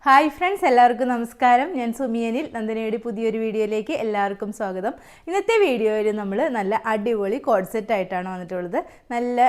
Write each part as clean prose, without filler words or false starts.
Hi friends, എല്ലാവർക്കും നമസ്കാരം. ഞാൻ സുമിയനിൽ നന്ദനയുടെ പുതിയൊരു വീഡിയോയിലേക്ക് എല്ലാവർക്കും സ്വാഗതം. ഇന്നത്തെ വീഡിയോയിൽ നമ്മൾ നല്ല അടിപൊളി കോഡ് സെറ്റ് ആയിട്ടാണ് വന്നിട്ടുള്ളത്. നല്ല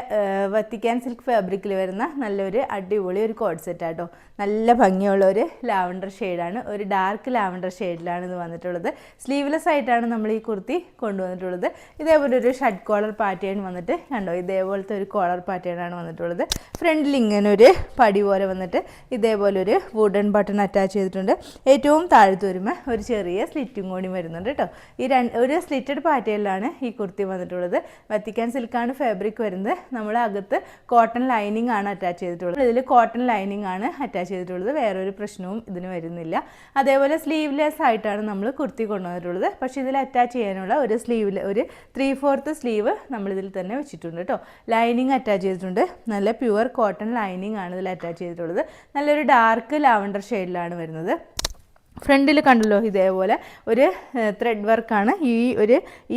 വത്തിക്കാൻ സിൽക്ക് ഫാബ്രിക്കിൽ വരുന്ന നല്ലൊരു അടിപൊളി ഒരു കോഡ് സെറ്റ് ആട്ടോ. നല്ല ഭംഗിയുള്ള ഒരു ലാവൻഡർ ഷെയ്ഡാണ്, ഒരു ഡാർക്ക് ലാവൻഡർ ഷെയ്ഡിലാണ് ഇത് വന്നിട്ടുള്ളത്. സ്ലീവ്ലെസ് ആയിട്ടാണ് നമ്മൾ ഈ കുർത്തി കൊണ്ടുവന്നിട്ടുള്ളത്. ഇതേപോലെ ഒരു ഷഡ് കോളർ പാറ്റേൺ വന്നിട്ട് കണ്ടോ, ഇതേപോലത്തെ ഒരു കോളർ പാറ്റേൺ ആണ് വന്നിട്ടുള്ളത്. ഫ്രണ്ടിൽ ഇങ്ങനെ ഒരു പടി പോലെ വന്നിട്ട് ഇതേപോലെ ഒരു വുഡൻ ബട്ടൺ അറ്റാച്ച് ചെയ്തിട്ടുണ്ട്. ഏറ്റവും താഴത്ത് വരുമ്പോൾ ഒരു ചെറിയ സ്ലിറ്റും കൂടി വരുന്നുണ്ട് കേട്ടോ. ഒരു സ്ലിറ്റഡ് പാറ്റേണിലാണ് ഈ കുർത്തി വന്നിട്ടുള്ളത്. വത്തിക്കാൻ സിൽക്കാണ് ഫാബ്രിക് വരുന്നത്. നമ്മൾ അകത്ത് കോട്ടൺ ലൈനിങ് ആണ് അറ്റാച്ച് ചെയ്തിട്ടുള്ളത്. ഇതിൽ കോട്ടൺ ലൈനിങ് ആണ് അറ്റാച്ച് ചെയ്തിട്ടുള്ളത്. വേറൊരു പ്രശ്നവും ഇതിന് വരുന്നില്ല. അതേപോലെ സ്ലീവ്ലെസ് ആയിട്ടാണ് നമ്മൾ കുർത്തി കൊണ്ടുവന്നിട്ടുള്ളത്. പക്ഷേ ഇതിൽ അറ്റാച്ച് ചെയ്യാനുള്ള ഒരു സ്ലീവിൽ ഒരു 3/4 സ്ലീവ് നമ്മളിതിൽ തന്നെ വെച്ചിട്ടുണ്ട് കേട്ടോ. ലൈനിങ് അറ്റാച്ച് ചെയ്തിട്ടുണ്ട്. നല്ല പ്യുവർ കോട്ടൺ ലൈനിങ് ആണ് ഇതിൽ അറ്റാച്ച് ചെയ്തിട്ടുള്ളത്. നല്ലൊരു ഡാർക്ക് ലാവൻഡർ ഷെയ്ഡിലാണ് വരുന്നത്. ഫ്രണ്ടിൽ കണ്ടല്ലോ, ഇതേപോലെ ഒരു ത്രെഡ് വർക്കാണ്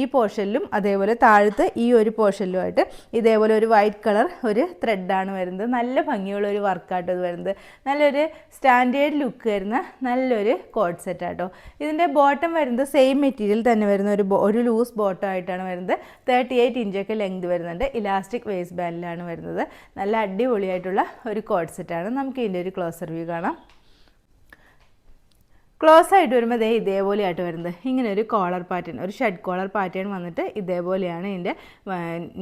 ഈ പോർഷനിലും അതേപോലെ താഴത്ത് ഈ ഒരു പോർഷനിലുമായിട്ട് ഇതേപോലെ ഒരു വൈറ്റ് കളർ ഒരു ത്രെഡാണ് വരുന്നത്. നല്ല ഭംഗിയുള്ള ഒരു വർക്കാട്ടോ ഇത് വരുന്നത്. നല്ലൊരു സ്റ്റാൻഡേർഡ് ലുക്ക് വരുന്ന നല്ലൊരു കോഡ് സെറ്റ് ആട്ടോ. ഇതിൻ്റെ ബോട്ടം വരുന്നത് സെയിം മെറ്റീരിയൽ തന്നെ വരുന്ന ഒരു ലൂസ് ബോട്ടം ആയിട്ടാണ് വരുന്നത്. 38 ഇഞ്ചൊക്കെ ലെങ്ത് വരുന്നുണ്ട്. ഇലാസ്റ്റിക് വേസ്റ്റ് ബാൻഡിലാണ് വരുന്നത്. നല്ല അടിപൊളിയായിട്ടുള്ള ഒരു കോഡ് സെറ്റാണ്. നമുക്ക് ഇതിൻ്റെ ഒരു ക്ലോസർ വ്യൂ കാണാം. ക്ലോസ് ആയിട്ട് വരുമ്പോൾ ഇതേപോലെയായിട്ട് വരുന്നത്. ഇങ്ങനെ ഒരു കോളർ പാറ്റേൺ, ഒരു ഷഡ് കോളർ പാറ്റേൺ വന്നിട്ട് ഇതേപോലെയാണ് ഇതിൻ്റെ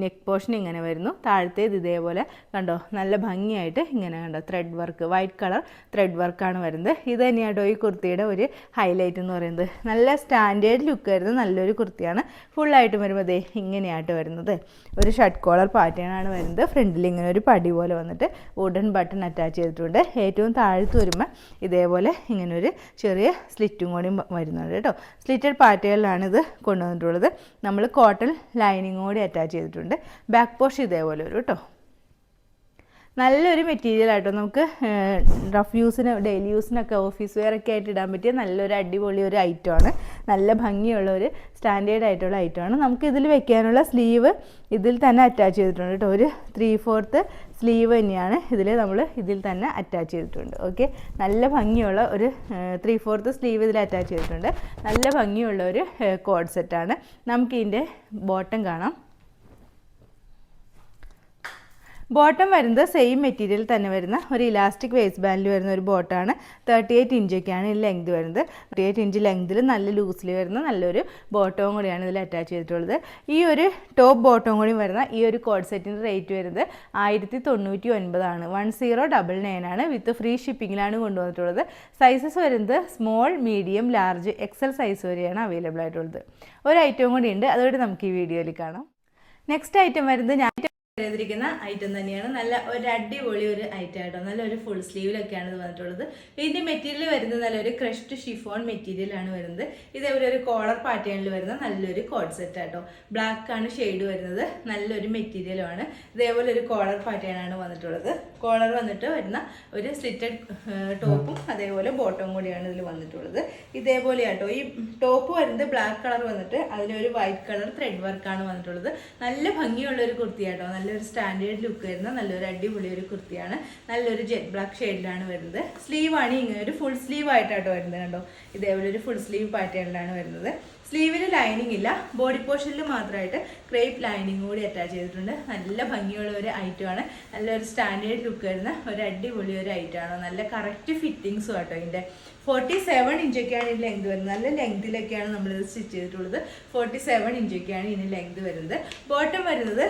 നെക്ക് പോർഷൻ ഇങ്ങനെ വരുന്നു. താഴത്തേത് ഇതേപോലെ കണ്ടോ, നല്ല ഭംഗിയായിട്ട് ഇങ്ങനെ കണ്ടോ thread work, white colour thread വർക്കാണ് വരുന്നത്. ഇത് തന്നെയാട്ടോ ഈ കുർത്തിയുടെ ഒരു ഹൈലൈറ്റ് എന്ന് പറയുന്നത്. നല്ല സ്റ്റാൻഡേർഡ് ലുക്ക് വരുന്നത് നല്ലൊരു കുർത്തിയാണ്. ഫുള്ളായിട്ട് വരുമ്പോൾ ഇങ്ങനെയായിട്ട് വരുന്നത്. ഒരു ഷഡ് കോളർ പാറ്റേൺ ആണ് വരുന്നത്. ഫ്രണ്ടിൽ ഇങ്ങനെ ഒരു പടി പോലെ വന്നിട്ട് വുഡൻ ബട്ടൺ അറ്റാച്ച് ചെയ്തിട്ടുണ്ട്. ഏറ്റവും താഴത്ത് വരുമ്പോൾ ഇതേപോലെ ഇങ്ങനെ ഒരു ചെറിയ സ്ലിറ്റും കൂടി വരുന്നുണ്ട് കേട്ടോ. സ്ലിറ്റഡ് പാറ്റേണിലാണ് ഇത് കൊണ്ടുവന്നിട്ടുള്ളത്. നമ്മൾ കോട്ടൺ ലൈനിങ് കൂടി അറ്റാച്ച് ചെയ്തിട്ടുണ്ട്. ബാക്ക് പോർഷൻ ഇതേപോലെ വരും കേട്ടോ. നല്ലൊരു മെറ്റീരിയൽ ആയിട്ടോ. നമുക്ക് റഫ് യൂസിന്, ഡെയിലി യൂസിനൊക്കെ ഓഫീസ് വെയർ ഒക്കെ ആയിട്ട് ഇടാൻ പറ്റിയ നല്ലൊരു അടിപൊളി ഒരു ഐറ്റമാണ്. നല്ല ഭംഗിയുള്ള ഒരു സ്റ്റാൻഡേർഡ് ആയിട്ടുള്ള ഐറ്റമാണ്. നമുക്ക് ഇതിൽ വെക്കാനുള്ള സ്ലീവ് ഇതിൽ തന്നെ അറ്റാച്ച് ചെയ്തിട്ടുണ്ട് കേട്ടോ. ഒരു 3/4 സ്ലീവ് തന്നെയാണ് ഇതിൽ തന്നെ അറ്റാച്ച് ചെയ്തിട്ടുണ്ട്. ഓക്കെ, നല്ല ഭംഗിയുള്ള ഒരു 3/4 സ്ലീവ് ഇതിൽ അറ്റാച്ച് ചെയ്തിട്ടുണ്ട്. നല്ല ഭംഗിയുള്ള ഒരു കോഡ് സെറ്റാണ്. നമുക്കിതിൻ്റെ ബോട്ടം കാണാം. ബോട്ടം വരുന്നത് സെയിം മെറ്റീരിയൽ തന്നെ വരുന്ന ഒരു ഇലാസ്റ്റിക് വേസ്റ്റ് ബാൻഡിൽ വരുന്ന ഒരു ബോട്ടമാണ്. 38 ഇഞ്ചൊക്കെയാണ് ഈ ലെങ്ത് വരുന്നത്. 38 ഇഞ്ച് ലെങ്തിൽ നല്ല ലൂസിൽ വരുന്ന നല്ലൊരു ബോട്ടവും കൂടിയാണ് ഇതിൽ അറ്റാച്ച് ചെയ്തിട്ടുള്ളത്. ഈ ഒരു ടോപ്പ് ബോട്ടവും കൂടി വരുന്ന ഈ ഒരു കോഡ് സെറ്റിൻ്റെ റേറ്റ് വരുന്നത് 1099 ആണ്. 1099 ആണ്. വിത്ത് ഫ്രീ ഷിപ്പിങ്ങിലാണ് കൊണ്ടുവന്നിട്ടുള്ളത്. സൈസസ് വരുന്നത് small, medium, large, XL size വരെയാണ് അവൈലബിൾ ആയിട്ടുള്ളത്. ഒരു ഐറ്റവും കൂടി ഉണ്ട്, അതുകൊണ്ട് നമുക്ക് ഈ വീഡിയോയിൽ കാണാം. നെക്സ്റ്റ് ഐറ്റം വരുന്നത് ഞാൻ ചെയ്തിരിക്കുന്ന ഐറ്റം തന്നെയാണ്. നല്ല ഒരു അടിപൊളി ഒരു ഐറ്റം ആയിട്ടോ. നല്ലൊരു ഫുൾ സ്ലീവിലൊക്കെയാണ് ഇത് വന്നിട്ടുള്ളത്. ഇതിൻ്റെ മെറ്റീരിയൽ വരുന്നത് നല്ലൊരു ക്രഷ്ഡ് ഷിഫോൺ മെറ്റീരിയലാണ് വരുന്നത്. ഇതേപോലെ ഒരു കോളർ പാറ്റേണിൽ വരുന്ന നല്ലൊരു കോഡ് സെറ്റ് ആട്ടോ. ബ്ലാക്ക് ആണ് ഷെയ്ഡ് വരുന്നത്. നല്ലൊരു മെറ്റീരിയലുമാണ്. ഇതേപോലെ ഒരു കോളർ പാറ്റേൺ ആണ് വന്നിട്ടുള്ളത്. കോളർ വന്നിട്ട് വരുന്ന ഒരു സ്ലിറ്റഡ് ടോപ്പും അതേപോലെ ബോട്ടവും കൂടിയാണ് ഇതിൽ വന്നിട്ടുള്ളത്. ഇതേപോലെ ആട്ടോ. ഈ ടോപ്പ് വരുന്നത് ബ്ലാക്ക് കളർ വന്നിട്ട് അതിലൊരു വൈറ്റ് കളർ ത്രെഡ് വർക്കാണ് വന്നിട്ടുള്ളത്. നല്ല ഭംഗിയുള്ള ഒരു കുർത്തിയാട്ടോ. നല്ലൊരു സ്റ്റാൻഡേർഡ് ലുക്ക് വരുന്ന നല്ലൊരു അടിപൊളി ഒരു കുർത്തിയാണ്. നല്ലൊരു ജെറ്റ് ബ്ലാക്ക് ഷെയ്ഡിലാണ് വരുന്നത്. സ്ലീവാണ് ഇങ്ങനെ ഒരു ഫുൾ സ്ലീവ് ആയിട്ടാട്ടോ വരുന്നത്. കണ്ടോ, ഇതേപോലെ ഒരു ഫുൾ സ്ലീവ് പാറ്റേണിലാണ് വരുന്നത്. സ്ലീവിൽ ലൈനിങ് ഇല്ല, ബോഡി പോർഷനിൽ മാത്രമായിട്ട് ക്രേപ്പ് ലൈനിങ് കൂടി അറ്റാച്ച് ചെയ്തിട്ടുണ്ട്. നല്ല ഭംഗിയുള്ള ഒരു ഐറ്റമാണ്. നല്ലൊരു സ്റ്റാൻഡേർഡ് ലുക്ക് വരുന്ന ഒരു അടിപൊളി ഒരു ഐറ്റമാണ്. നല്ല കറക്റ്റ് ഫിറ്റിങ്സും ആട്ടോ. ഇതിൻ്റെ 47 ഇഞ്ചൊക്കെയാണ് ഈ ലെങ്ത് വരുന്നത്. നല്ല ലെങ്തിലൊക്കെയാണ് നമ്മളിത് സ്റ്റിച്ച് ചെയ്തിട്ടുള്ളത്. 47 ഇഞ്ചൊക്കെയാണ് ഇതിന് ലെങ്ത് വരുന്നത്. ബോട്ടം വരുന്നത്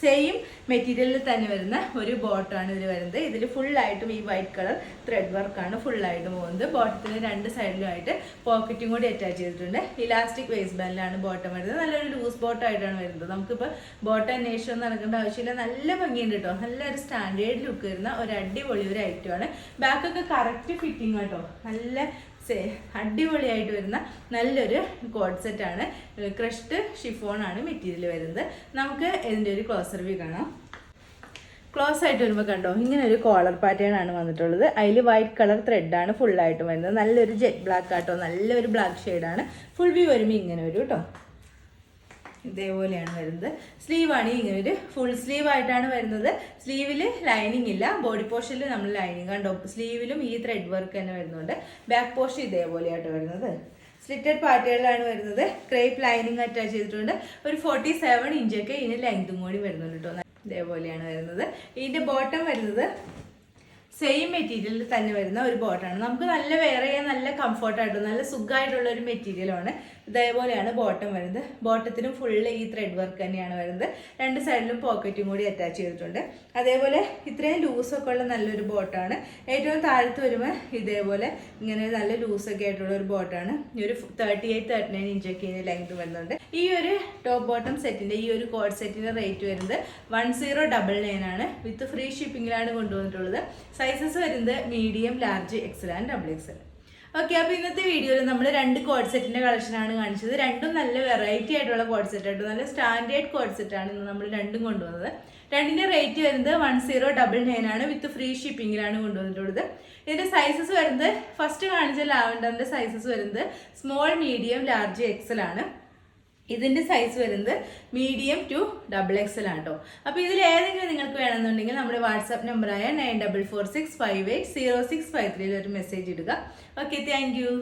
സെയിം മെറ്റീരിയലിൽ തന്നെ വരുന്ന ഒരു ബോട്ടമാണ് ഇതിൽ വരുന്നത്. ഇതിൽ ഫുള്ളായിട്ടും ഈ വൈറ്റ് കളർ ത്രെഡ് വർക്കാണ് ഫുള്ളായിട്ട് പോകുന്നത്. ബോട്ടത്തിന് രണ്ട് സൈഡിലുമായിട്ട് പോക്കറ്റും കൂടി അറ്റാച്ച് ചെയ്തിട്ടുണ്ട്. ഇലാസ്റ്റിക് വേസ്റ്റ് ബാൻഡിലാണ് ബോട്ടം വരുന്നത്. നല്ലൊരു ലൂസ് ബോട്ടം ആയിട്ടാണ് വരുന്നത്. നമുക്കിപ്പോൾ ബോട്ടം അന്വേഷണം നടക്കേണ്ട ആവശ്യമില്ല. നല്ല ഭംഗിയുണ്ട് കേട്ടോ. നല്ലൊരു സ്റ്റാൻഡേർഡ് ലുക്ക് വരുന്ന ഒരു അടിപൊളി ഒരു ഐറ്റമാണ്. ബാക്കൊക്കെ കറക്റ്റ് ഫിറ്റിംഗ് കേട്ടോ. നല്ല അടിപൊളിയായിട്ട് വരുന്ന നല്ലൊരു കോഡ് സെറ്റാണ്. ക്രഷ്ഡ് ഷിഫോണാണ് മെറ്റീരിയൽ വരുന്നത്. നമുക്ക് ഇതിൻ്റെ ഒരു ക്ലോസർ വ്യൂ കാണാം. ക്ലോസ് ആയിട്ട് വരുമ്പോൾ കണ്ടോ, ഇങ്ങനെ ഒരു കോളർ പാറ്റേൺ ആണ് വന്നിട്ടുള്ളത്. അതിൽ വൈറ്റ് കളർ ത്രെഡാണ് ഫുള്ളായിട്ട് വരുന്നത്. നല്ലൊരു ജെറ്റ് ബ്ലാക്ക് ആട്ടോ. നല്ലൊരു ബ്ലാക്ക് ഷെയ്ഡാണ്. ഫുൾ വ്യൂ വരുമ്പോൾ ഇങ്ങനെ വരും കേട്ടോ. ഇതേപോലെയാണ് വരുന്നത്. സ്ലീവാണ് ഇങ്ങനെ ഒരു ഫുൾ സ്ലീവ് ആയിട്ടാണ് വരുന്നത്. സ്ലീവിൽ ലൈനിങ് ഇല്ല, ബോഡി പോർഷനിൽ നമ്മൾ ലൈനിങ് കണ്ടോ. സ്ലീവിലും ഈ ത്രെഡ് വർക്ക് തന്നെ വരുന്നുണ്ട്. ബാക്ക് പോർഷൻ ഇതേപോലെയായിട്ട് വരുന്നത്. സ്ലിറ്റഡ് പാറ്റേണിലാണ് വരുന്നത്. ക്രേപ്പ് ലൈനിങ് അറ്റാച്ച് ചെയ്തിട്ടുണ്ട്. ഒരു 47 ഇഞ്ചൊക്കെ ഇതിന് ലെങ്തും കൂടി വരുന്നുണ്ട് കേട്ടോ. ഇതേപോലെയാണ് വരുന്നത്. ഇതിൻ്റെ ബോട്ടം വരുന്നത് സെയിം മെറ്റീരിയലിൽ തന്നെ വരുന്ന ഒരു ബോട്ടാണ്. നമുക്ക് നല്ല വെയർ ചെയ്യാൻ നല്ല കംഫർട്ടായിട്ടുള്ള നല്ല സുഖമായിട്ടുള്ള ഒരു മെറ്റീരിയലാണ്. ഇതേപോലെയാണ് ബോട്ടം വരുന്നത്. ബോട്ടത്തിനും ഫുള്ള് ഈ ത്രെഡ് വർക്ക് തന്നെയാണ് വരുന്നത്. രണ്ട് സൈഡിലും പോക്കറ്റും കൂടി അറ്റാച്ച് ചെയ്തിട്ടുണ്ട്. അതേപോലെ ഇത്രയും ലൂസൊക്കെ ഉള്ള നല്ലൊരു ബോട്ടാണ്. ഏറ്റവും താഴത്ത് വരുമ്പോൾ ഇതേപോലെ ഇങ്ങനെ നല്ല ലൂസൊക്കെ ആയിട്ടുള്ള ഒരു ബോട്ടാണ്. ഈ ഒരു 38-39 ഇഞ്ചൊക്കെ ഇതിന് ലെങ്ത് വരുന്നുണ്ട്. ഈ ഒരു ടോപ്പ് ബോട്ടം സെറ്റിൻ്റെ ഈ ഒരു കോഡ് സെറ്റിൻ്റെ റേറ്റ് വരുന്നത് 1099 ആണ്. വിത്ത് ഫ്രീ ഷിപ്പിങ്ങിലാണ് കൊണ്ടുവന്നിട്ടുള്ളത്. സൈസസ് വരുന്നത് medium, large, Excel and double XL. Okay, അപ്പോൾ ഇന്നത്തെ വീഡിയോയിൽ നമ്മൾ 2 കോഡ് സെറ്റിൻ്റെ കളക്ഷനാണ് കാണിച്ചത്. രണ്ടും നല്ല വെറൈറ്റി ആയിട്ടുള്ള കോഡ് സെറ്റായിട്ട് നല്ല സ്റ്റാൻഡേർഡ് കോഡ് സെറ്റാണ് ഇന്ന് നമ്മൾ രണ്ടും കൊണ്ടുവന്നത്. രണ്ടിൻ്റെ റേറ്റ് വരുന്നത് 1099 ആണ്. വിത്ത് ഫ്രീ ഷിപ്പിങ്ങിലാണ് കൊണ്ടുവന്നിട്ടുള്ളത്. ഇതിൻ്റെ സൈസസ് വരുന്നത് ഫസ്റ്റ് കാണിച്ച ലാവൻഡറിൻ്റെ സൈസസ് വരുന്നത് സ്മോൾ, മീഡിയം, ലാർജ്, എക്സൽ ആണ്. ഇതിൻ്റെ സൈസ് വരുന്നത് മീഡിയം ടു ഡബിൾ എക്സൽ ആണ് കേട്ടോ. അപ്പോൾ ഇതിൽ ഏതെങ്കിലും നിങ്ങൾക്ക് വേണമെന്നുണ്ടെങ്കിൽ നമ്മുടെ വാട്സാപ്പ് നമ്പറായ 9446580653 ഒരു മെസ്സേജ് ഇടുക. Okay, thank you.